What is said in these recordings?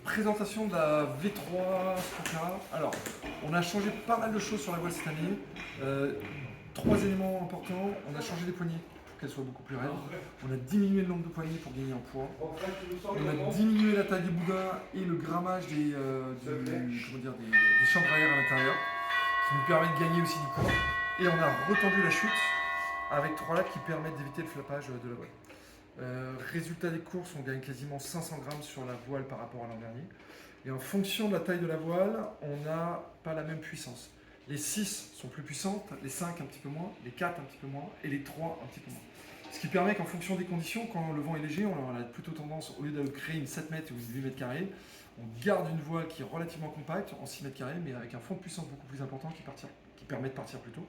Présentation de la V3 Sparkara. Alors, on a changé pas mal de choses sur la voile cette année. Trois éléments importants. On a changé les poignées pour qu'elles soient beaucoup plus raides. On a diminué le nombre de poignées pour gagner en poids. On a diminué la taille des boudins et le grammage des chambres arrière à l'intérieur, qui nous permet de gagner aussi du poids. Et on a retendu la chute avec trois lattes qui permettent d'éviter le flappage de la voile. Résultat des courses, on gagne quasiment 500 grammes sur la voile par rapport à l'an dernier. Et en fonction de la taille de la voile, on n'a pas la même puissance. Les 6 sont plus puissantes, les 5 un petit peu moins, les 4 un petit peu moins et les 3 un petit peu moins. Ce qui permet qu'en fonction des conditions, quand le vent est léger, on a plutôt tendance, au lieu de créer une 7 mètres ou une 8 mètres carrés, on garde une voile qui est relativement compacte, en 6 mètres carrés, mais avec un fond de puissance beaucoup plus important qui permet de partir plus tôt.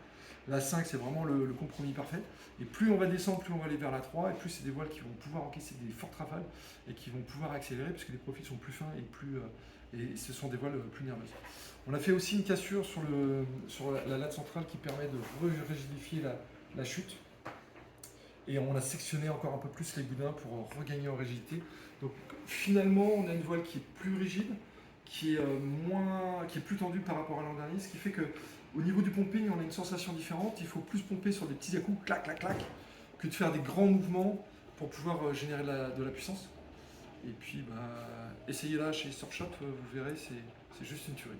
La 5, c'est vraiment le compromis parfait. Et plus on va descendre, plus on va aller vers la 3, et plus c'est des voiles qui vont pouvoir encaisser des fortes rafales et qui vont pouvoir accélérer, puisque les profils sont plus fins et ce sont des voiles plus nerveuses. On a fait aussi une cassure sur la latte centrale qui permet de rigidifier la chute. Et on a sectionné encore un peu plus les boudins pour regagner en rigidité. Donc finalement, on a une voile qui est plus rigide, qui est plus tendue par rapport à l'an dernier, ce qui fait que au niveau du pumping, on a une sensation différente. Il faut plus pomper sur des petits à-coups, clac, clac, clac, que de faire des grands mouvements pour pouvoir générer de la puissance. Et puis, essayez-la chez Surfshop, vous verrez, c'est juste une tuerie.